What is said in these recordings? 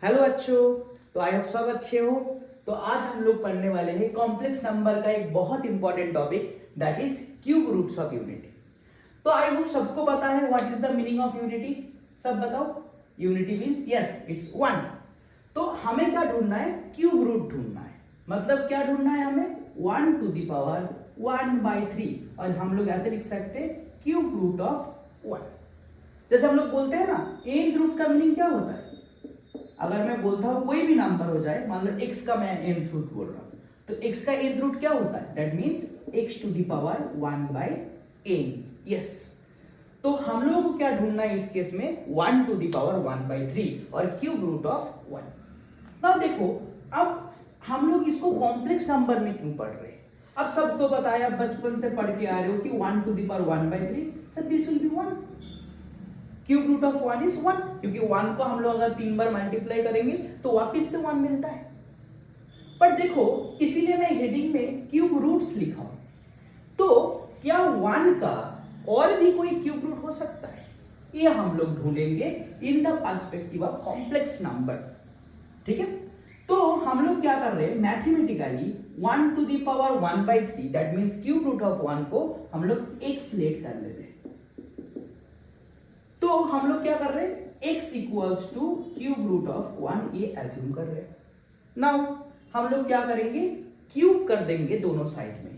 Hello बच्चों। तो I hope सब अच्छे हो। तो आज हम लोग पढ़ने वाले हैं कॉम्प्लेक्स नंबर का एक बहुत important topic that is cube roots of unity. तो आई होप सबको पता है what is the meaning of unity. सब बताओ। Unity means yes it's one. तो हमें क्या ढूंढना है? क्यूब रूट ढूंढना है। मतलब क्या ढूंढना है हमें? 1 to the power 1/3 और हम लोग ऐसे लिख सकते हैं क्यूब रूट ऑफ 1। जैसे हम लोग बोलते हैं ना nth रूट का मीनिंग क्या होता है? अगर मैं बोलता हूं कोई भी नंबर हो जाए, मान लो x का मैं nth रूट बोल रहा हूं, तो x का nth रूट क्या होता है? That means x to the power 1/n। Yes. तो हम लोगों को क्या ढूंढना है इस केस में? 1 टू द पावर 1/3 और क्यूब रूट ऑफ 1। नाउ देखो, अब हम लोग इसको कॉम्प्लेक्स नंबर में क्यों पढ़ रहे हैं? अब सबको पता है, बचपन से पढ़ के आ रहे हो कि 1 to the power 1/3, sir this will be 1। Cube root of 1 is 1, क्योंकि 1 को हम लोग अगर 3 बार मल्टीप्लाई करेंगे तो वापस से 1 मिलता है। पर देखो, इसीलिए मैं हेडिंग में क्यूब रूट्स लिखा हूं। तो क्या 1 का और भी कोई क्यूब रूट हो सकता है? ये हम लोग ढूंढेंगे in the perspective of complex number. ठीक है। तो हम लोग क्या कर रहे हैं? Mathematically 1 to the power 1/3 that means cube root of 1 को हम लोग x लेट कर लेते हैं। तो हम लोग क्या कर रहे हैं? x equals to cube root of 1 ये एज्यूम कर रहे हैं। नाउ हम लोग क्या करेंगे? क्यूब कर देंगे दोनों साइड में।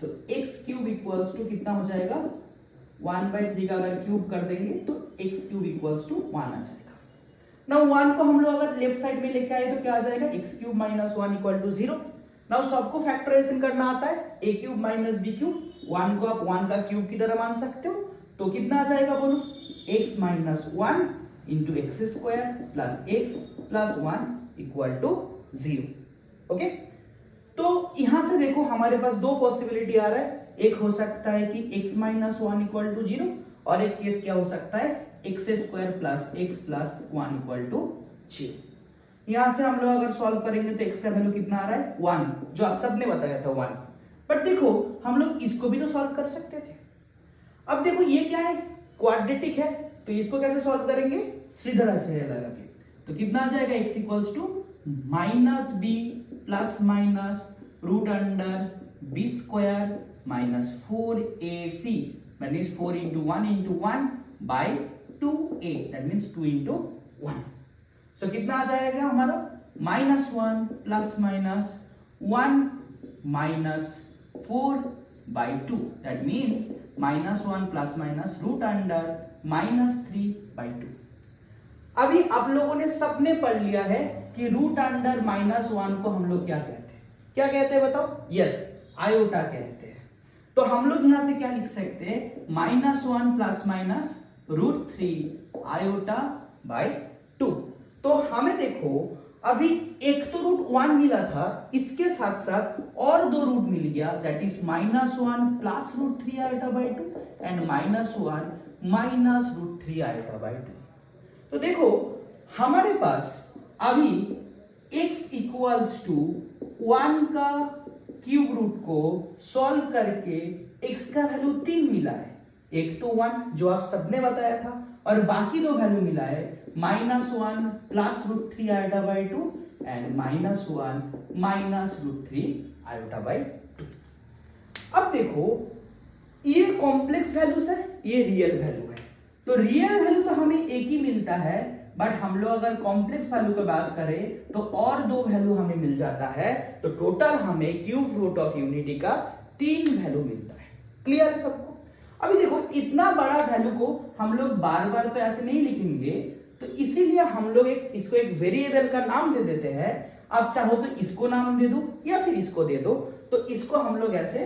तो x क्यूब इक्वल्स टू कितना हो जाएगा? 1/3 का अगर क्यूब कर देंगे तो x क्यूब इक्वल्स टू 1 आ जाएगा। नाउ 1 को हम लोग अगर लेफ्ट साइड में लेके आए तो क्या आ जाएगा? x cube minus 1 equal to 0। Now सबको फैक्टराइजेशन करना आता है, a cube minus b cube. 1 को आप 1 का क्यूब की तरह मान सकते हो। तो कितना आ जाएगा बोलो? x minus 1 into x square plus x plus 1 equal to 0। Okay. तो यहां से देखो हमारे पास दो पॉसिबिलिटी आ रहा है। एक हो सकता है कि x माइनस 1 इक्वल टू 0 और एक केस क्या हो सकता है? X square plus x plus 1 equal to 0। यहां से हम लोग अगर सॉल्व करेंगे तो x का वैल्यू कितना आ रहा है? 1, जो आप सबने बताया था 1। बट देखो हम लोग इसको भी तो सॉल्व कर सकते थे। अब देखो ये क्या है? क्वाड्रेटिक है, तो इसको कैसे सॉल्व करेंगे? श्रीधराचार्य लगा के। तो कितना आ जाएगा? x equals to minus b plus minus root under b square minus 4ac that means 4 into 1 into 1 by 2a that means 2 into 1। So कितना आ जाएगा हमारा? Minus 1 plus minus 1 minus 4 by 2 that means minus 1 plus minus root under minus 3/2। अभी आप लोगों ने सबने पढ़ लिया है कि रूट अंडर माइनस 1 को हम लोग क्या कहते हैं? क्या कहते हैं बताओ? यस, आयोटा कहते हैं। तो हम लोग यहां से क्या लिख सकते हैं? Minus 1 plus minus root 3 iota by 2। तो हमें देखो अभी एक तो रूट 1 मिला था, इसके साथ साथ और दो रूट मिल गया that is minus 1 plus root 3 iota by 2 and minus 1 minus root 3 iota by 2। तो देखो हमारे पास अभी x इक्वल्स टू 1 का क्यूब रूट को सॉल्व करके x का वैल्यू 3 मिला है। एक तो 1 जो आप सबने बताया था और बाकी दो वैल्यू मिला है minus 1 plus root 3 iota by 2 and minus 1 minus root 3 iota by 2। अब देखो ये कॉम्प्लेक्स वैल्यूज है, ये रियल वैल्यू है। तो रियल वैल्यू तो हमें एक ही मिलता है, बट हम लोग अगर कॉम्प्लेक्स वैल्यू की बात करें तो और दो वैल्यू हमें मिल जाता है। तो टोटल हमें क्यूब रूट ऑफ यूनिटी का 3 वैल्यू मिलता है। क्लियर है सबको? अभी देखो इतना बड़ा वैल्यू को हम लोग बार बार तो ऐसे नहीं लिखेंगे, तो इसीलिए हम लोग इसको एक वेरिएबल का नाम दे देते हैं। आप चाहो तो इसको नाम दे दो या फिर इसको दे दो। तो इसको हम लोग ऐसे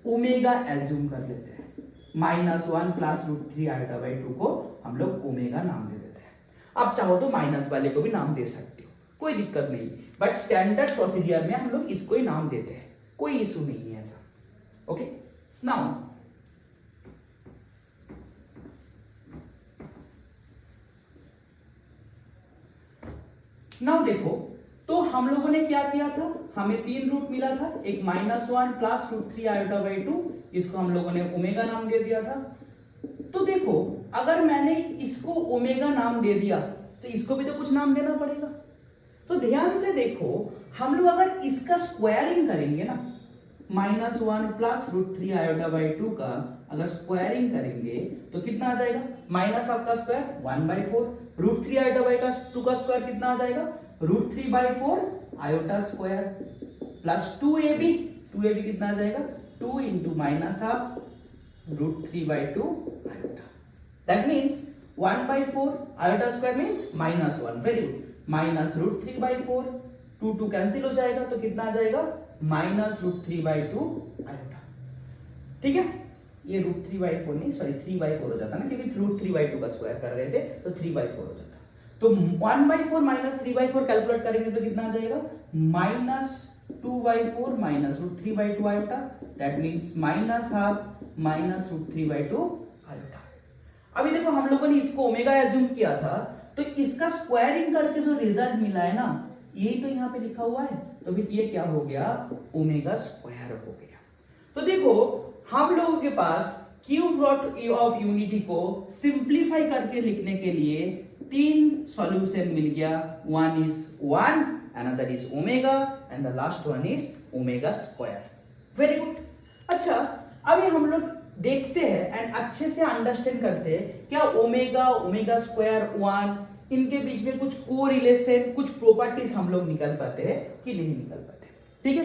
ओमेगा एज्यूम कर लेते हैं। Minus 1 plus root 3 iota by 2 को हम लोग ओमेगा नाम दे देते हैं। आप चाहो तो माइनस वाले को भी नाम दे सकते हो, कोई दिक्कत नहीं। बट स्टैंडर्ड प्रोसीजर में हम लोग इसको ही नाम देते हैं, कोई इशू नहीं है ऐसा। ओके। नाउ देखो, तो हम लोगों ने क्या किया था? हमें 3 रूट मिला था, एक minus 1 plus root 3 iota by 2, इसको हम लोगों ने ओमेगा नाम दे दिया था। तो देखो अगर मैंने इसको ओमेगा नाम दे दिया तो इसको भी तो कुछ नाम देना पड़ेगा। तो ध्यान से देखो, हम लोग अगर इसका स्क्वायरिंग करेंगे ना, -1 प्लस √3 आयोटा बाई 2 का अगर स्क्वायरिंग करेंगे तो कितना आ जाएगा? माइनस आपका स्क्वायर 1/4, √3 आयोटा बाई 2 का स्क्वायर कितना आ जाएगा? √3/4 आयोटा स्क्वायर प्लस 2ab कितना आ जाएगा? 2 into minus half √3/2 iota. That means 1/4 iota square means -1, very good, minus √3/4, 2 cancel हो जाएगा तो कितना आ जाएगा? -√3/2 आयोटा। ठीक है, ये √3/4 नहीं, सॉरी 3/4 हो जाता ना, क्योंकि √3/2 का स्क्वायर कर रहे थे तो 3/4 हो जाता। तो 1/4 माइनस 3/4 कैलकुलेट करेंगे तो कितना आ जाएगा? -2/4 minus √3/2 iota, that means minus half minus √3/2 iota. अभी देखो, हम लोगों ने इसको ओमेगा एज्यूम किया था, तो इसका स्क्वायरिंग करके जो रिजल्ट मिला है ना, यही तो यहाँ पे लिखा हुआ है, तो फिर ये क्या हो गया? ओमेगा स्क्वायर हो गया। तो देखो, हम लोगों के पास क्यूब रूट ऑफ यूनिटी को सिंप्लीफाई करके लिखने के लिए 3 सॉल्यूशन मिल गया। One is 1, another is omega and the last one is omega square. Very good. अच्छा, अभी हम लोग देखते हैं एंड अच्छे से अंडरस्टैंड करते हैं क्या ओमेगा स्क्वायर 1 इनके बीच में कुछ कोरिलेशन, कुछ प्रॉपर्टीज हम लोग निकल पाते हैं कि नहीं निकल पाते। ठीक है,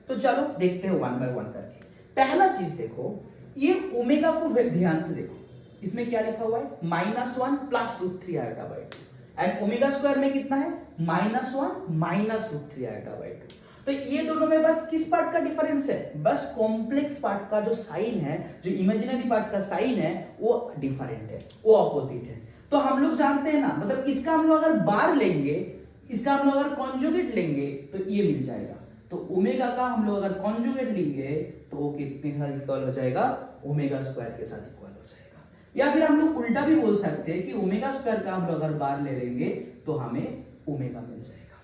तो चलो देखते हैं वन बाय वन करके। पहला चीज देखो, ये ओमेगा को ध्यान से देखो, इसमें क्या लिखा हुआ है? -1 plus √3 iota by 2 and omega square में कितना है? -1 माइनस √3 आयोटा बाई 2। तो ये दोनों में बस किस पार्ट का डिफरेंस है? बस कॉम्प्लेक्स पार्ट का जो साइन है, जो इमेजिनरी पार्ट का साइन है, वो डिफरेंट है, वो ऑपोजिट है। तो हम लोग जानते हैं ना, मतलब इसका हम लोग अगर बार लेंगे, इसका हम लोग अगर कॉन्जुगेट लेंगे तो ये मिल जाएगा। तो ओमेगा का हम लोग अगर कॉन्जुगेट लेंगे तो वो कितने के साथ इक्वल हो जाएगा? ओमेगा स्क्वायर के साथ इक्वल हो जाएगा। या फिर हम लोग उल्टा भी बोल सकते हैं कि ओमेगा स्क्वायर का हम लोग अगर बार ले लेंगे तो हमें ओमेगा मिल जाएगा।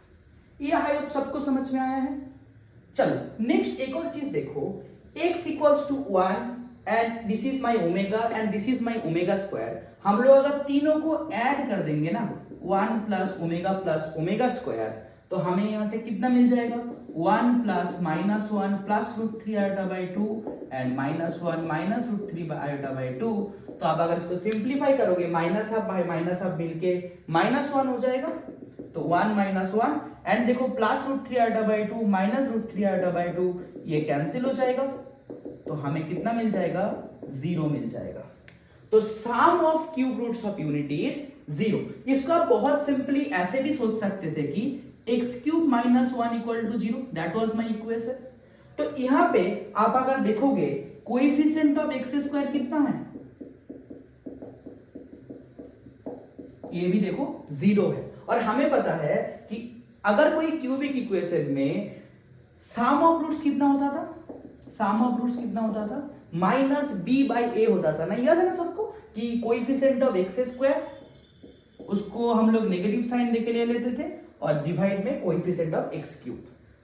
ये आई होप सबको समझ में आया है। चलो नेक्स्ट एक और चीज देखो, x equals to 1 and this is my omega and this is my omega square. हम लोग अगर तीनों को ऐड कर देंगे ना, 1 प्लस ओमेगा स्क्वायर, तो हमें यहां से कितना मिल जाएगा? 1 plus -1 plus √3 iota by 2 and -1 minus √3 iota by 2। तो आप अगर इसको सिंप्लीफाई करोगे, minus half by minus half मिलके -1 हो जाएगा, तो 1 -1 एंड देखो plus √3 iota by 2 minus √3 iota by 2, ये कैंसिल हो जाएगा, तो हमें कितना मिल जाएगा? 0 मिल जाएगा। तो sum of cube roots of unity is 0। इसको आप बहुत सिंपली ऐसे भी सोच सकते थे कि x³ - 1 equal to 0, that was my equation. तो यहां पे आप अगर देखोगे, कोएफिशिएंट ऑफ x स्क्वायर कितना है? ये भी देखो 0 है। और हमें पता है कि अगर कोई क्यूबिक इक्वेशन में सम ऑफ रूट्स कितना होता था? सम ऑफ रूट्स कितना होता था? -b/a होता था ना, याद है ना सबको कि कोएफिशिएंट ऑफ x स्क्वायर, उसको हम लोग नेगेटिव साइन देके ले लेते थे और डिवाइड में कोएफिशिएंट ऑफ x³।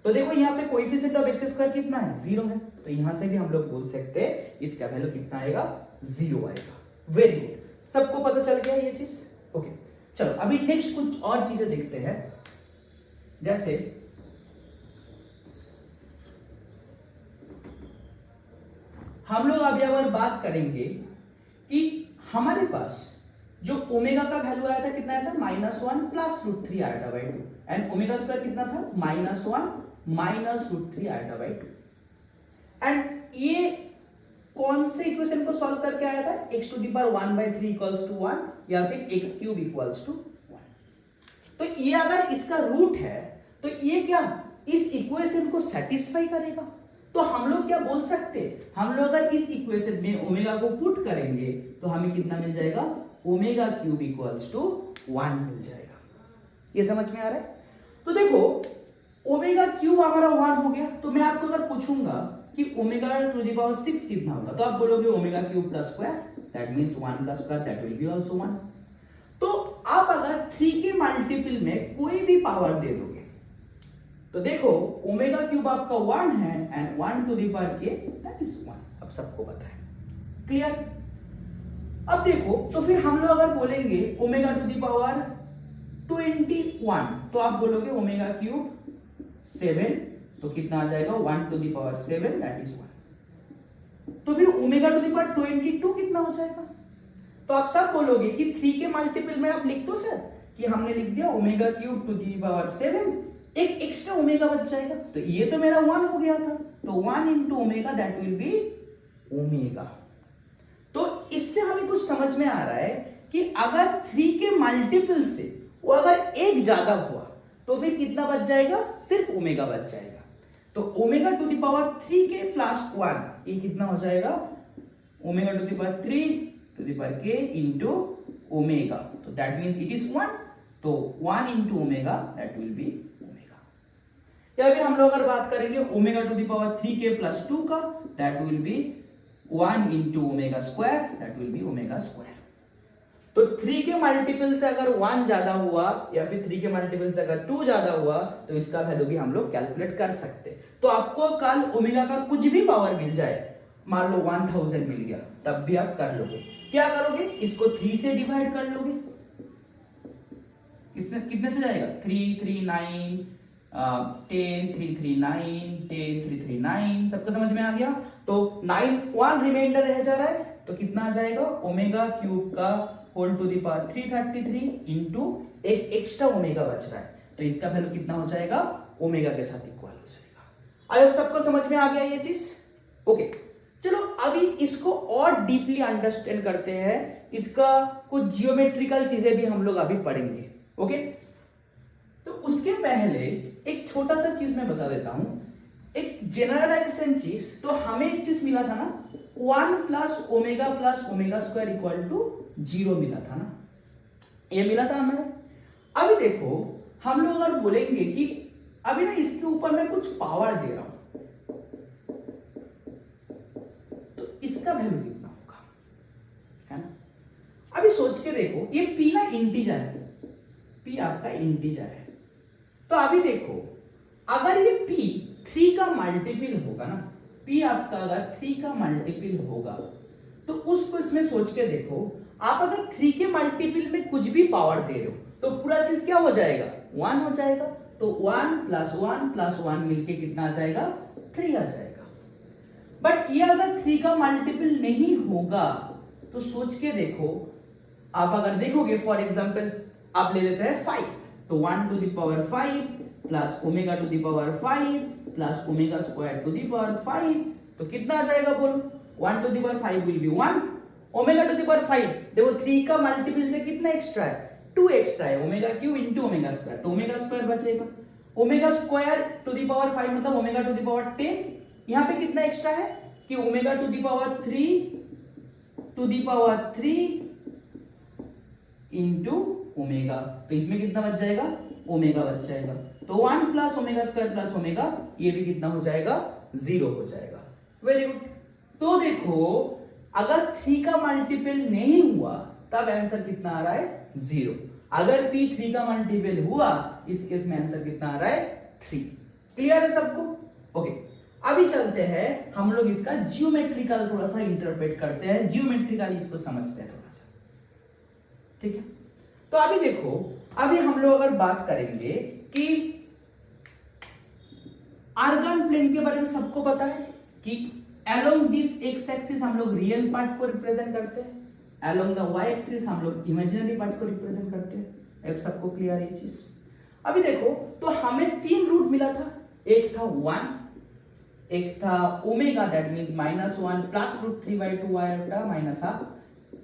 तो देखो यहाँ पे कोएफिशिएंट ऑफ x स्क्वायर कितना है? 0 है। तो यहां से भी हम लोग बोल सकते हैं इसका वैल्यू कितना आएगा? 0 आएगा। वेरी गुड, सबको पता चल गया ये चीज? ओके, चलो अभी नेक्स्ट कुछ और चीजें देखते हैं। जैसे हम लोग अभी अगर बात करेंगे कि हमारे पास जो ओमेगा का वैल्यू आया था, कितना आया था? -1 plus √3 iota by 2 and omega square कितना था? -1 माइनस √3 आयोटा बाई 2। एंड ये कौन से इक्वेशन को सॉल्व करके आया था? x⁻1/3 इक्वल्स टू 1 या फिर x³ इक्वल्स टू 1। तो ये अगर इसका रूट है तो ये क्या इस इक्वेशन को सेटिस्फाई करेगा? तो हम लोग क्या बोल सकते हैं, हम लोग अगर इस इक्वेशन में ओमेगा को पुट करेंगे तो हमें कितना मिल जाएगा? ओमेगा³ इक्वल्स टू 1 मिल जाएगा। ये समझ में आ रहा है? तो देखो ओमेगा³ हमारा 1 हो गया। तो मैं आपको अगर पूछूंगा कि ω⁻6 कितना होगा, तो आप बोलोगे ओमेगा³ का स्क्वायर, दैट मींस 1 का square, that will be also 1। तो आप अगर 3 के मल्टीपल में कोई भी पावर दे दोगे तो देखो ω³ आपका 1 है एंड 1 दैट इज 1। अब सबको पता है, क्लियर? अब देखो, तो फिर हम लोग अगर बोलेंगे ω⁻2 21, तो आप बोलोगे ओमेगा क्यूब 7, तो कितना आ जाएगा 1 to the power 7 that is 1। तो फिर ओमेगा टू द पावर 22 कितना हो जाएगा? तो आप सब बोलोगे कि 3 के मल्टीपल में आप लिख दो सर, कि हमने लिख दिया omega cube two the power 7, एक एक्स्ट्रा ओमेगा बच जाएगा। तो ये तो मेरा 1 हो गया था, तो 1 into omega that will be omega. तो इससे हमें कुछ समझ में आ रहा है कि अगर 3 के मल्टीपल से वो अगर एक ज्यादा हुआ तो फिर कितना बच जाएगा? सिर्फ ओमेगा बच जाएगा। तो ओमेगा टू द पावर 3 के प्लस 1 ये कितना हो जाएगा? Omega to the power 3 to the power k into omega, तो दैट मीन्स इट इज 1, तो 1 into omega that will be omega. या फिर हम लोग अगर बात करेंगे ओमेगा टू द पावर 3 के प्लस 2 का, that will be 1 into omega square that will be omega square. तो 3 के मल्टीपल से अगर 1 ज्यादा हुआ या फिर 3 के मल्टीपल से अगर 2 ज्यादा हुआ तो इसका वैल्यू भी हम लोग कैलकुलेट कर सकते हैं। तो आपको कल ओमेगा का कुछ भी पावर मिल जाए, मान लो 1000 मिल गया, तब भी आप कर लोगे। क्या करोगे? इसको 3 से डिवाइड कर लोगे। कितने से जाएगा? 3 3 9 10 3 3 9 10 3 3 9, सबको समझ में आ गया? तो 9 1 रिमाइंडर रह जा रहा है, तो कितना आ जाएगा? ओमेगा क्यूब का whole to the power 333 into एक एक्स्ट्रा ओमेगा बच रहा है, तो इसका वैल्यू कितना हो जाएगा? ओमेगा के साथ इक्वल हो जाएगा। आई होप सबको समझ में आ गया ये चीज। ओके, चलो अभी इसको और डीपली अंडरस्टैंड करते हैं, इसका कुछ जियोमेट्रिकल चीजें भी हम लोग अभी पढ़ेंगे। ओके, तो उसके पहले एक छोटा सा चीज मैं बता देता हूं, एक जनरलाइजेशन चीज। तो हमें एक चीज मिला था ना, 1 plus omega square equal to 0 मिला था ना, ये मिला था हमें। अभी देखो हम लोग अगर बोलेंगे कि अभी ना इसके ऊपर मैं कुछ पावर दे रहा हूं, तो इसका वैल्यू कितना होगा, है ना? अभी सोच के देखो, ये p ना इंटीजर है, p आपका इंटीजर है। तो अभी देखो अगर ये p 3 का मल्टीपल होगा ना, p आपका अगर 3 का मल्टीपल होगा, तो उसको इसमें सोच के देखो, आप अगर 3 के मल्टीपल में कुछ भी पावर दे रहे हो तो पूरा चीज क्या हो जाएगा? 1 हो जाएगा। तो 1 प्लस 1 मिलके कितना आ जाएगा? 3 आ जाएगा। बट ये अगर 3 का मल्टीपल नहीं होगा तो सोच के देखो, आप अगर देखोगे फॉर एग्जांपल आप ले लेते हैं 5, तो 1 to the power 5 plus omega to the power 5 plus omega square to the power 5, तो कितना आ जाएगा बोलो? 1 to the power 5 will be 1, omega to the power 5, देखो 3 का मल्टीपल से कितना एक्स्ट्रा है? 2 एक्स्ट्रा है, omega cube into omega square, तो ओमेगा स्क्वायर बचेगा। Omega square to the power 5 मतलब ओमेगा टू द पावर 10, यहां पे कितना एक्स्ट्रा है कि omega to the power 3 into omega, तो इसमें कितना बच जाएगा? ओमेगा बच जाएगा। तो 1 plus omega square plus omega, ये भी कितना हो जाएगा? 0 हो जाएगा। Very good. तो देखो अगर 3 का मल्टीपल नहीं हुआ तब आंसर कितना आ रहा है? 0। अगर p 3 का मल्टीपल हुआ, इस केस में आंसर कितना आ रहा है? 3। क्लियर है सबको? ओके, अभी चलते हैं हम लोग इसका जियोमेट्रिकल थोड़ा सा इंटरप्रेट करते हैं, जियोमेट्रिकली इसको समझते हैं थोड़ा सा, ठीक है? तो अभी देखो, अभी हम लोग अगर बात करेंगे कि आर्गन प्लेन के बारे में सबको पता है कि along दिस एक्स एक्सिस हम लोग रियल पार्ट को रिप्रेजेंट करते हैं, along द वाई एक्सिस हम लोग इमेजिनरी पार्ट को रिप्रेजेंट करते हैं। अब सबको क्लियर है ये चीज? अभी देखो, तो हमें 3 रूट मिला था, एक था 1, एक था omega that means -1 plus √3/2 iota minus half,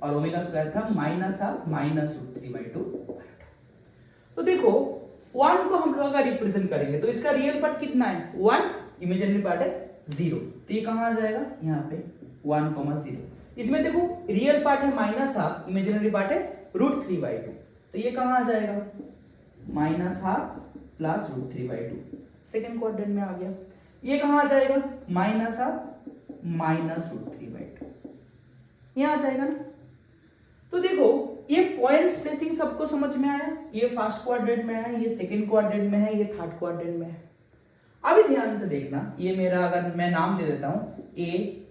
और ओमेगा स्क्वायर था -हाफ माइनस √3/2 आयोटा। तो देखो 1 को हम लोग अगर रिप्रेजेंट करेंगे तो इसका रियल पार्ट कितना है? 1, इमेजिनरी पार्ट है 0, तो ये कहां आ जाएगा? यहाँ पे 1,0। इसमें देखो रियल पार्ट है -हाफ, इमेजिनरी पार्ट है √3/2, तो ये कहां आ जाएगा? -हाफ प्लस √3/2, सेकेंड क्वाड्रेंट में आ गया। ये कहां आ जाएगा? -हाफ माइनस √3/2, यहां आ जाएगा ना। तो देखो ये पॉइंट्स प्लेसिंग सबको समझ में आया, ये फर्स्ट क्वाड्रेंट में है, ये सेकेंड क्वाड्रेंट में है, ये थर्ड क्वाड्रेंट में है। अभी ध्यान से देखना, ये मेरा अगर मैं नाम दे देता हूं ए,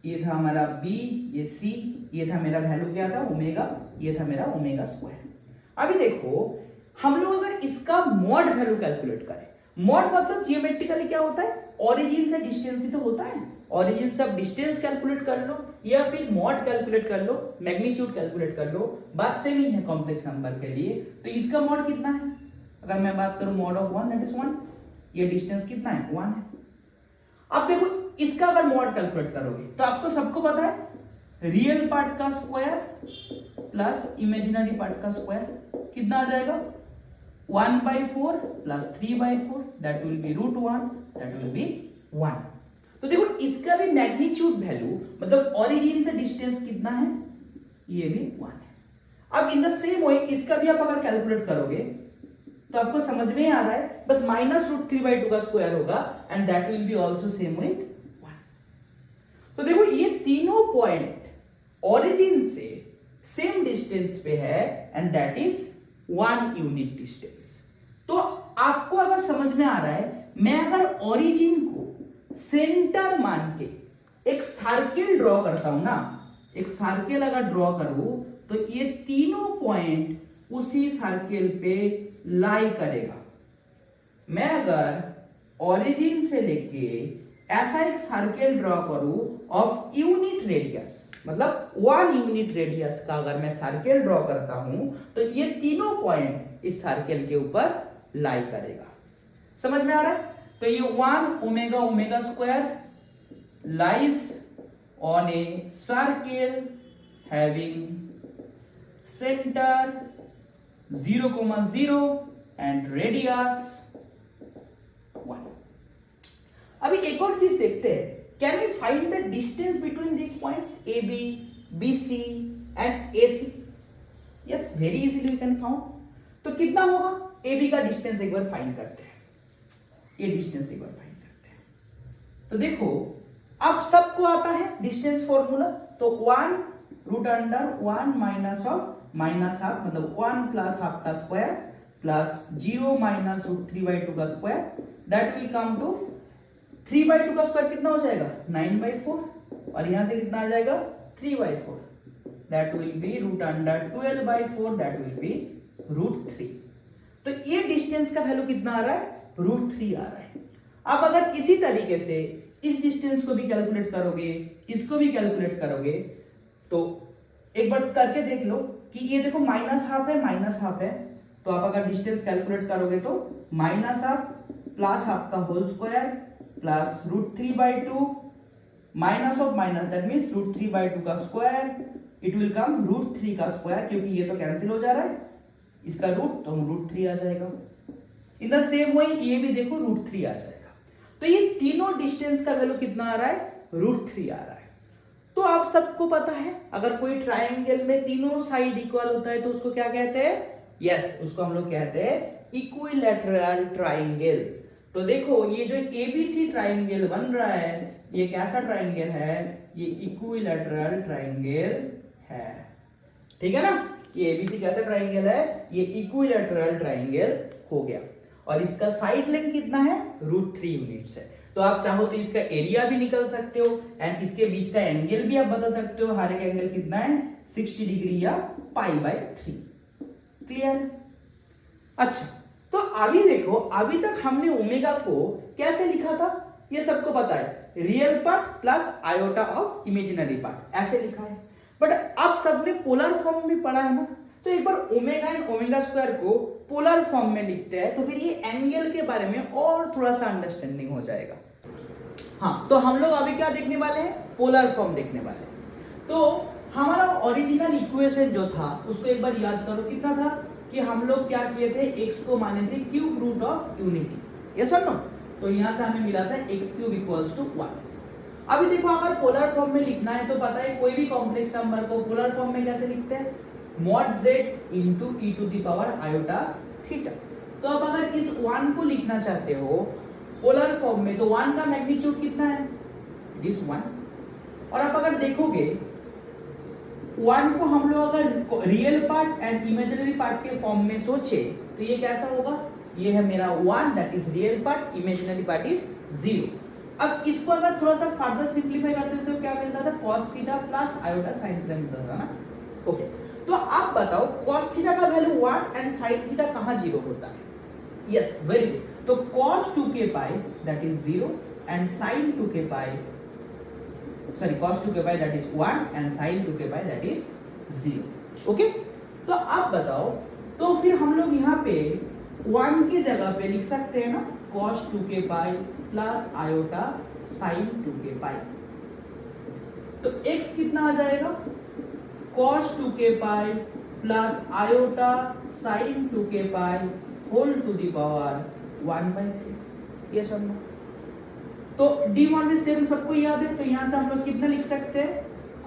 ये था हमारा बी, ये सी, ये था मेरा वैल्यू क्या था? ओमेगा, ये था मेरा ओमेगा स्क्वायर। अभी देखो हम लोग अगर इसका मॉड वैल्यू कैलकुलेट करें, मॉड मतलब जियोमेट्रिकली क्या होता है, ओरिजिन से डिस्टेंस ही तो होता है, ओरिजिन से आप डिस्टेंस कैलकुलेट कर लो या फिर मॉड कैलकुलेट कर लो, मैग्नीट्यूड कैलकुलेट कर लो, बात सेम ही है कॉम्प्लेक्स नंबर के लिए। तो इसका मॉड कितना है, अगर मैं बात करूं मॉड ऑफ 1 दैट इज 1, ये डिस्टेंस कितना है 1 है। अब देखो इसका अगर मॉड कैलकुलेट करोगे तो आपको सबको पता है रियल पार्ट का स्क्वायर प्लस इमेजिनरी पार्ट का स्क्वायर कितना आ जाएगा 1/4 plus 3/4 that will be √1 that will be 1। तो देखो इसका भी मैग्नीट्यूड वैल्यू मतलब ओरिजिन से डिस्टेंस कितना है, ये भी 1 है। अब इन द सेम वे इसका भी आप अगर कैलकुलेट करोगे तो आपको समझ में आ रहा है, बस -√3/2 का स्क्वायर होगा and that will be also same with 1। तो देखो ये तीनों पॉइंट ओरिजिन से सेम डिस्टेंस पे है and that is 1 unit distance. तो आपको अगर समझ में आ रहा है, मैं अगर ओरिजिन को सेंटर मान के एक सर्किल ड्रॉ करता हूं ना, एक सर्किल अगर ड्रॉ करूं तो ये तीनों पॉइंट उसी सर्किल पे लाई करेगा। मैं अगर ओरिजिन से लेके ऐसा एक सर्किल ड्रॉ करूं ऑफ यूनिट रेडियस, मतलब 1 यूनिट रेडियस का अगर मैं सर्किल ड्रॉ करता हूं तो ये तीनों पॉइंट इस सर्किल के ऊपर लाई करेगा। समझ में आ रहा है? तो ये 1 omega omega square lies on a circle having centre 0,0 and radius 1। अभी एक और चीज देखते हैं, can we find the distance between this points A B B C and A C? Yes, very easily we can found. तो कितना होगा, A B का डिस्टेंस एक बार फाइंड करते हैं, ये डिस्टेंस एक बार फाइंड करते हैं। तो देखो अब सबको आता है डिस्टेंस फॉर्मूला, तो 1√1 माइनस ऑफ माइनस हाफ मतलब 1 प्लस हाफ का स्क्वायर प्लस 0 माइनस √3/2 का square that will come to 3/2 का स्क्वायर कितना हो जाएगा 9/4 और यहां से कितना आ जाएगा 3/4 that will B √12/4 that will B √3। तो ये डिस्टेंस का वैल्यू कितना आ रहा है √3 आ रहा है। अब अगर इसी तरीके से इस डिस्टेंस को भी कैलकुलेट करोगे, इसको भी कैलकुलेट करोगे, तो एक बार करके देख लो कि ये देखो माइनस हाफ है, तो आप अगर डिस्टेंस कैलकुलेट करोगे तो -हाफ प्लस हाफ का whole square plus √3/2 minus of minus that means √3/2 का स्क्वायर इट विल कम √3 का स्क्वायर, क्योंकि ये तो कैंसिल हो जा रहा है इसका रूट, तो √3 आ जाएगा। इन द सेम वे ये भी देखो √3 आ जाएगा। तो ये तीनों डिस्टेंस का वैल्यू कितना आ रहा है √3 आ रहा है। तो आप सबको पता है अगर कोई ट्राइंगल में तीनों साइड इक्वल होता है तो उसको क्या कहते हैं, यस उसको हम लोग कहते हैं इक्विलैटरल ट्राइंगल। तो देखो ये जो एबीसी ट्राइंगल बन रहा है ये कैसा ट्राइंगल है, ये इक्विलैटरल ट्राइंगल है, ठीक है ना। ये एबीसी कैसा ट्राइंगल है, ये इक्विलैटरल ट्राइंगल हो गया और इसका साइड लेंथ कितना है √3 यूनिट्स है। तो आप चाहो तो इसका एरिया भी निकल सकते हो एंड इसके बीच का एंगल भी आप बता सकते हो, हर एक एंगल कितना है 60 डिग्री या π/3। क्लियर? अच्छा, तो अभी देखो अभी तक हमने ओमेगा को कैसे लिखा था ये सबको पता है, real part plus iota of imaginary part ऐसे लिखा है। बट अब सबने पोलर फॉर्म में पढ़ा है ना, तो एक बार ओमेगा एंड ओमेगा स्क्वायर को पोलर फॉर्म में लिखते हैं तो फिर ये एंगल के बारे में और थोड़ा सा अंडरस्टैंडिंग हो जाएगा। हाँ, तो हम लोग अभी क्या देखने वाले हैं, पोलर फॉर्म देखने वाले हैं। तो हमारा ओरिजिनल इक्वेशन जो था उसको एक बार याद करो, कितना था कि हम लोग क्या किए थे, x को माने थे cube root of unity, yes और नो। तो यहां से हमें मिला था x³ = 1। अभी देखो अगर पोलर फॉर्म में लिखना है तो पता है कोई भी कॉम्प्लेक्स नंबर को पोलर फॉर्म में कैसे लिखते हैं, mod z into e⁻θ। तो अब अगर इस 1 को लिखना चाहते हो पोलर फॉर्म में तो 1 का मैग्नीट्यूड कितना है, इट इज 1। और आप अगर देखोगे 1 को हम लोग अगर real part and imaginary part के फॉर्म में सोचे तो ये कैसा होगा, ये है मेरा 1 that is real part, imaginary part is 0। अब इसको अगर थोड़ा सा फर्दर सिंपलीफाई करते तो क्या मिलता था cos θ प्लस आयोटा sin θ मिलता था ना। ओके, तो आप बताओ cos थीटा का वैल्यू 1 एंड sin थीटा कहां 0 होता है? Yes, very good. तो cos 2k pi that is 0 and sin 2k pi, sorry cos 2k pi that is 1 and sin 2k pi that is 0। Okay, तो आप बताओ, तो फिर हम लोग यहाँ पे 1 की जगह पे लिख सकते हैं ना cos 2k pi plus iota sin 2k pi. तो x कितना आ जाएगा? cos 2k pi plus iota sin 2k pi whole to the power 1/3। ये सब तो डी मॉर्गन्स थ्योरम सबको याद है, तो यहां से हम लोग कितना लिख सकते हैं?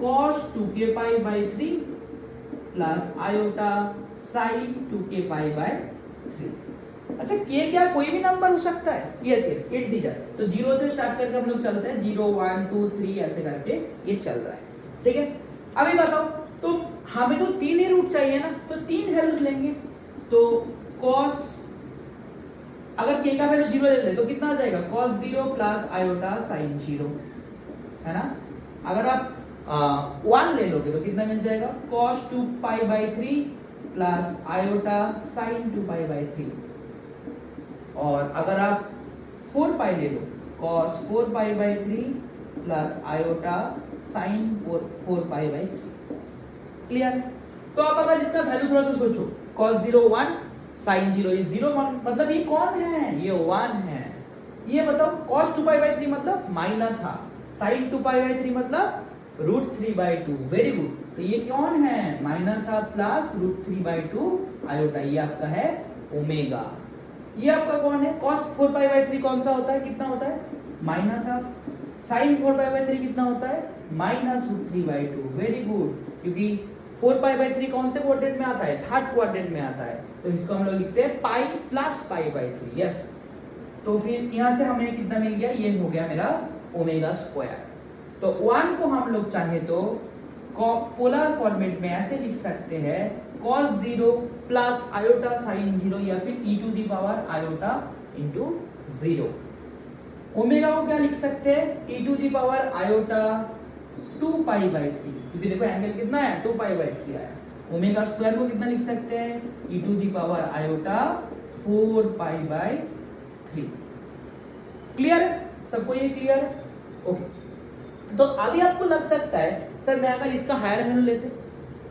cos 2k pi by 3 plus iota sin 2k pi by 3। अच्छा, k क्या कोई भी नंबर हो सकता है? Yes yes, it digit. तो 0 से स्टार्ट करके हम लोग चलते हैं, 0 1 2 3 ऐसे करके ये चल रहा है। ठीक है, अभी बताओ, तो हमें तो 3 ही रूट चाहिए ना, तो 3 वैल्यूज लेंगे। तो cos, अगर k का वैल्यू 0 ले ले तो कितना आ जाएगा? cos 0 प्लस आयोटा sin 0, है ना। अगर आप 1 ले लोगे तो कितना मिल जाएगा? cos 2 pi by 3 plus iota sin 2 pi by 3। और अगर आप 4 पाई ले लो, cos 4 pi by 3 plus iota sin 4 pi by 3। Clear है? तो आप अगर इसका वैल्यू थोड़ा सा सोचो, cos 0 1 sin 0 इज 0 1, मतलब ये कौन है? ये 1 है। ये बताओ, cos 2 पाई बाई 3 मतलब minus half, sin 2 pi by 3 मतलब √3/2। Very good. तो ये कौन है? Minus half plus √3/2 iota. ये आपका है ओमेगा। ये आपका कौन है? cos 4 पाई बाई 3 कौन सा होता है? कितना होता है? Minus half. sin 4 pi by 3 कितना होता है? माइनस √3/2। वेरी गुड, क्योंकि 4 पाई बाई 3 कौन से क्वाड्रेंट में आता है? थर्ड क्वाड्रेंट में आता है। तो इसको हम लोग लिखते हैं pi plus pi by 3। Yes, तो फिर यहां से हमें कितना मिल गया? ये हो गया मेरा ओमेगा स्क्वायर। तो 1 को हम लोग चाहे तो पोलर फॉर्मेट में ऐसे लिख सकते हैं, cos 0 प्लस आयोटा sin 0, या फिर e to the power iota into 0। Omega को क्या लिख सकते हैं? e to the power iota 2 pi by 3, क्योंकि देखो एंगल कितना है? 2 पाई बाई 3 आया। ओमेगा स्क्वायर को कितना लिख सकते हैं? e to the power iota 4 pi by 3। Clear है सबको? ये क्लियर है? ओके, तो अभी आपको लग सकता है सर मैं अगर इसका हायर वैल्यू लेते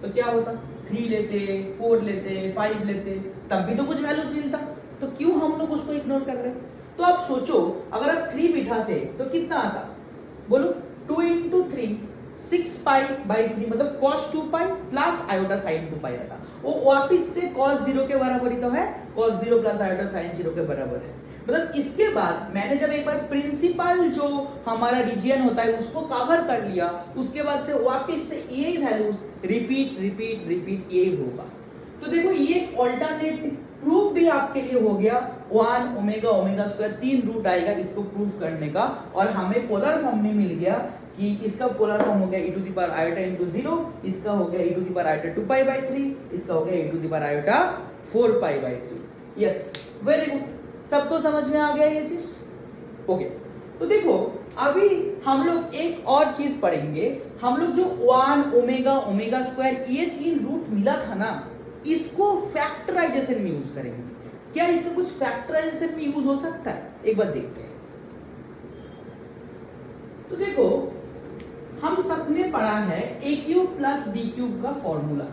तो क्या होता? 3 लेते, 4 लेते, 5 लेते, तब भी तो कुछ वैल्यूज मिलता। तो क्यों हम लोग उसको इग्नोर कर रहे हैं? तो आप सोचो, अगर आप 3 बिठाते तो कितना आता? बोलो, 2 इंटू 3 6 पाई बाई 3, मतलब cos 2 पाई प्लस आयोटा sin 2 पाई आता। वो वापिस से cos 0 के बराबर ही तो है, cos 0 प्लस आयोटा sin 0 के बराबर है। मतलब इसके बाद मैंने जब एक बार प्रिंसिपल जो हमारा रीजियन होता है उसको कवर कर लिया, उसके बाद से वापस से यही वैल्यूज रिपीट रिपीट रिपीट यही होगा। तो देखो, ये एक ऑल्टरनेटिव प्रूफ भी आपके लिए हो गया। 1 ओमेगा ओमेगा स्क्वायर 3 रूट आएगा इसको प्रूफ करने का, और हमें पोलर फॉर्म में मिल गया कि इसका पोलर फॉर्म हो गया e to the power iota into 0, इसका हो गया e to the power iota 2 pi by 3, इसका हो गया e to the power iota 4 pi by 3। Yes, very good. सबको समझ में आ गया ये चीज? ओके, तो देखो अभी हम लोग एक और चीज पढ़ेंगे। हम लोग जो 1 ओमेगा ओमेगा स्क्वायर ये 3 रूट मिला था ना, इसको फैक्टराइजेशन में यूज करेंगे। क्या इसका कुछ फैक्टराइजेशन में यूज हो सकता है? एक बार देखते हैं। तो देखो, हम सबने पढ़ा है a cube plus B cube का फॉर्मूला।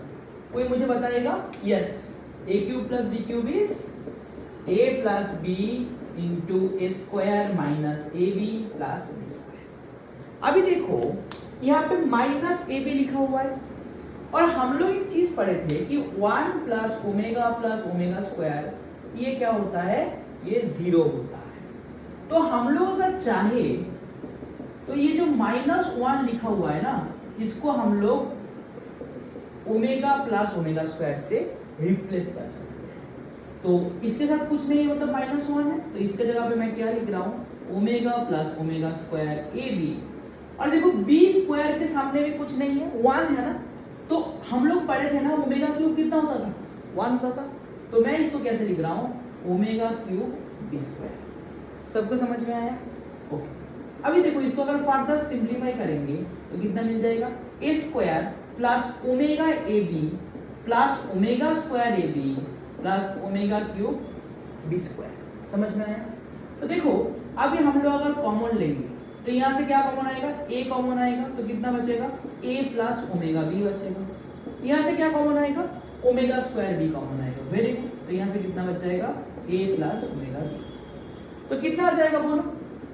कोई मुझे बताएगा? Yes, a cube plus B cube is a plus b into a square minus a B plus b square. अभी देखो यहाँ पे माइनस ए बी लिखा हुआ है, और हम लोग एक चीज पढ़े थे कि 1 प्लस ओमेगा स्क्वायर ये क्या होता है? ये 0 होता है। तो हम लोग अगर चाहे तो ये जो -1 लिखा हुआ है ना, इसको हम लोग ओमेगा प्लस ओमेगा स्क्वायर से रिप्लेस कर सकते हैं। तो इसके साथ कुछ नहीं है, मतलब -1 है, तो इसके जगह पे मैं क्या लिख रहा हूं? ओमेगा प्लस ओमेगा स्क्वायर ए बी। और देखो बी स्क्वायर के सामने भी कुछ नहीं है, 1 है ना। तो हम लोग पढ़े थे ना ओमेगा क्यूब कितना होता था? 1 होता था। तो मैं इसको कैसे लिख रहा हूं? Omega cube B square. सबको समझ में आया? ओके, अभी देखो इसको अगर फर्दर सिंप्लीफाई करेंगे तो कितना मिल जाएगा? A square plus omega A B plus omega square A B plus omega cube B square. समझ में आया? तो देखो अभी हम लोग अगर कॉमन लेंगे तो यहाँ से क्या कॉमन आएगा, a कॉमन आएगा तो कितना बचेगा, a प्लस ओमेगा बी बचेगा। यहाँ से क्या कॉमन आएगा, ओमेगा स्क्वायर बी कॉमन आएगा। वेरी गुड, तो यहाँ से कितना बच जाएगा, a प्लस ओमेगा बी। तो कितना आ जाएगा बोलो,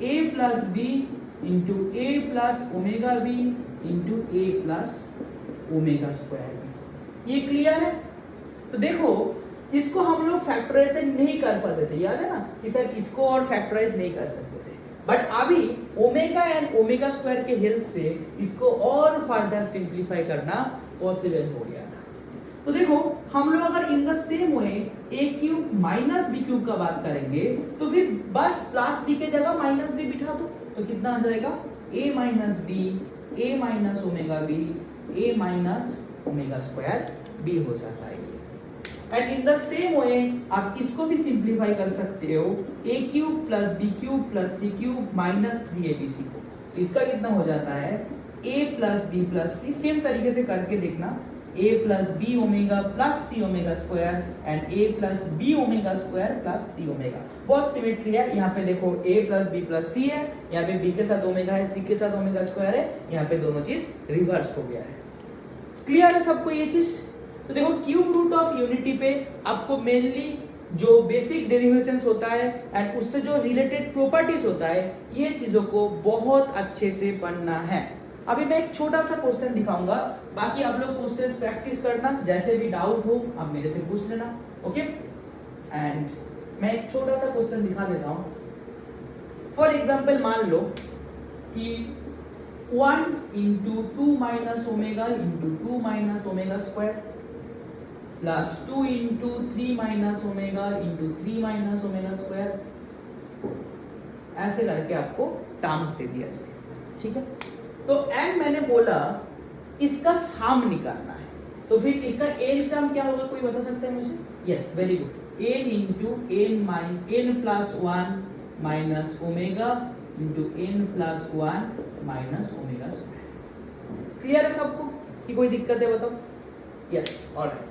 a plus b into a plus omega b into a plus omega square b. ये क्लियर है? तो देखो इसको हम लोग फैक्टराइजेशन नहीं कर पाते थे, याद है ना कि सर इसको और फैक्टराइज नहीं कर सकते थे, बट अभी ओमेगा एंड ओमेगा स्क्वायर के हेल्प से इसको और फर्दर सिंप्लीफाई करना पॉसिबल हो गया था। तो देखो हम लोग अगर in the same way a cube minus b cube का बात करेंगे तो फिर बस प्लस बी के जगह माइनस बी बिठा दो तो कितना आ जाएगा, A minus B A minus omega B A minus omega square B हो जाता है। And in the same way आप इसको भी सिंप्लीफाई कर सकते हो, A cube plus B cube plus C cube minus 3abc को। तो इसका कितना हो जाता है, a plus B plus C. Same तरीके से करके देखना, a plus B omega plus C omega square and a plus B omega square plus C omega. बहुत सिमेट्री है। यहाँ पे देखो a प्लस बी प्लस सी है, यहाँ पे b के साथ ओमेगा है, c के साथ ओमेगा स्क्वायर है, यहाँ पे दोनों चीज रिवर्स हो गया है। क्लियर है सबको ये चीज? तो देखो क्यूब रूट ऑफ यूनिटी पे आपको मेनली जो बेसिक डेरिवेशंस होता है एंड उससे जो रिलेटेड प्रॉपर्टीज होता है, ये चीजों को बहुत अच्छे से पढ़ना है। अभी मैं एक छोटा सा क्वेश्चन दिखाऊंगा, बाकी आप लोग क्वेश्चंस प्रैक्टिस करना, जैसे भी डाउट हो आप मेरे से पूछ लेना, ओके। एंड मैं एक छोटा सा क्वेश्चन दिखा देता हूं। फॉर एग्जांपल मान लो कि 1 into 2 minus omega into 2 minus omega square plus 2 into 3 minus omega into 3 minus omega square, ऐसे करके आपको टर्म्स दे दिया जाए, ठीक है। तो एंड मैंने बोला इसका सम निकालना है, तो फिर इसका एन टर्म क्या होगा, कोई बता सकता है मुझे? Yes, very good, n into n plus 1 minus omega into n plus 1 minus omega square. Clear है सबको कि कोई दिक्कत है बताओ? Yes, alright.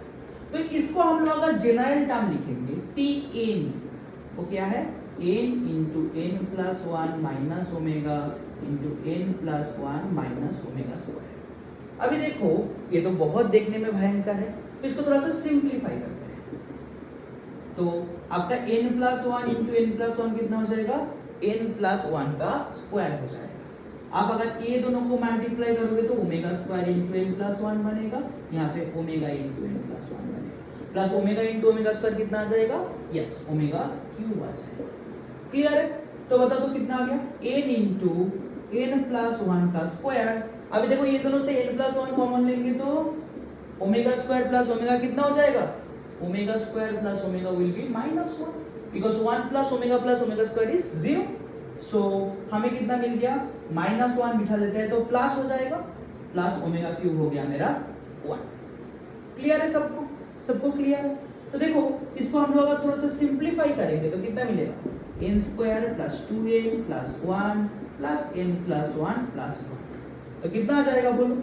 तो इसको हम लोग अगर जनरल टर्म लिखेंगे टी एन, वो क्या है, n into n plus 1 minus omega into n plus 1 minus omega square. अभी देखो ये तो बहुत देखने में भयंकर है, तो इसको थोड़ा सा सिंप्लीफाई करते हैं। तो आपका n plus 1 into n plus 1 कितना हो जाएगा, n प्लस 1 का स्क्वायर हो जाएगा। आप अगर ये दोनों को मल्टीप्लाई करोगे तो omega square into n plus 1 बनेगा, यहाँ पे ओमेगा इंटू एन प्लस 1 बनेगा, plus omega into omega square कितना आ जाएगा, यस, ओमेगा क्यूब आ जाएगा। क्लियर है? तो बता दो कितना आ गया, n इंटू एन प्लस 1 का स्क्वायर। अभी देखो ये दोनों से n प्लस 1 कॉमन लेंगे तो ओमेगा स्क्वायर प्लस ओमेगा कितना हो जाएगा, omega square plus omega will be minus 1 because 1 plus omega square is 0। सो हमें कितना मिल गया, माइनस 1 बिठा देते हैं तो प्लस हो जाएगा, प्लस ओमेगा क्यूब हो गया मेरा 1। क्लियर है सबको? सबको क्लियर है? तो देखो इसको हम लोग थोड़ा सा सिंप्लीफाई करेंगे तो कितना मिलेगा, n square plus 2n plus 1 plus n plus 1 plus 1। तो कितना आ जाएगा बोलो,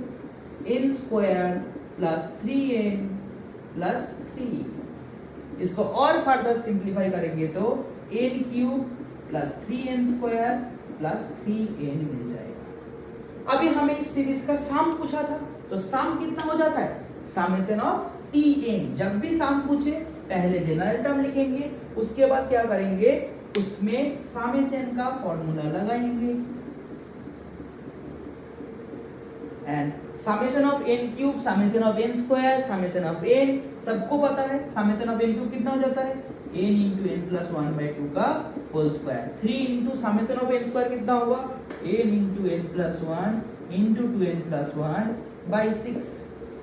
n square plus 3n plus 3। इसको और फर्दर सिंप्लीफाई करेंगे तो n cube plus 3n square plus 3n मिल जाएगा। अभी हमें इस सीरीज का सम पूछा था, तो सम कितना हो जाता है, समेशन ऑफ tn। जब भी सम पूछे पहले जनरल टर्म लिखेंगे, उसके बाद क्या करेंगे, उसमें समेशन का फॉर्मूला लगाएंगे and summation of n cube, summation of n square, summation of n, सबको पता है समेशन ऑफ n क्यूब कितना हो जाता है, n इंटू एन प्लस 1/2 का whole square. 3 into summation of n square कितना होगा, n into n plus 1 into 2n plus 1/6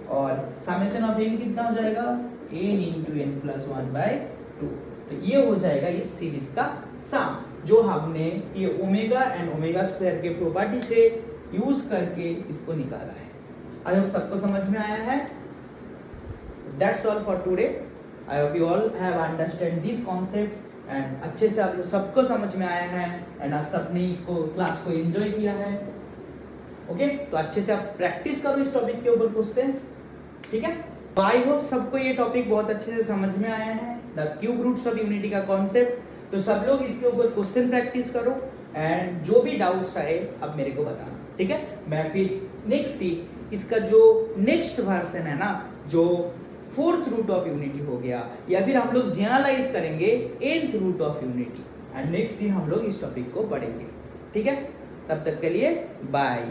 और समेशन ऑफ n कितना हो जाएगा, n इंटू एन प्लस 1/2। तो ये हो जाएगा इस सीरीज का सम, जो हमने ये ओमेगा एंड ओमेगा स्क्वायर के प्रॉपर्टी से यूज करके इसको निकाला है। आई होप सबको समझ में आया है। That's all for today. I hope you all have understand this concepts and अच्छे से आप लोग सबको समझ में आया है एंड आप सबने इसको क्लास को एंजॉय किया है। ओके, तो अच्छे से आप प्रैक्टिस करो इस टॉपिक के ऊपर क्वेश्चंस, ठीक है। तो आई होप सबको ये टॉपिक बहुत अच्छे से समझ में आया है, the cube roots of unity का कॉन्सेप्ट। तो सब लोग इसके ऊपर क्वेश्चन प्रैक्टिस करो एंड जो भी डाउट्स आए अब मेरे को बताना, ठीक है। मैं फिर नेक्स्ट इसका जो नेक्स्ट वर्जन है ना, जो फोर्थ रूट ऑफ यूनिटी हो गया, या फिर हम लोग जनरलाइज करेंगे nth root of unity, and next दिन हम लोग इस टॉपिक को पढ़ेंगे, ठीक है। तब तक के लिए बाय।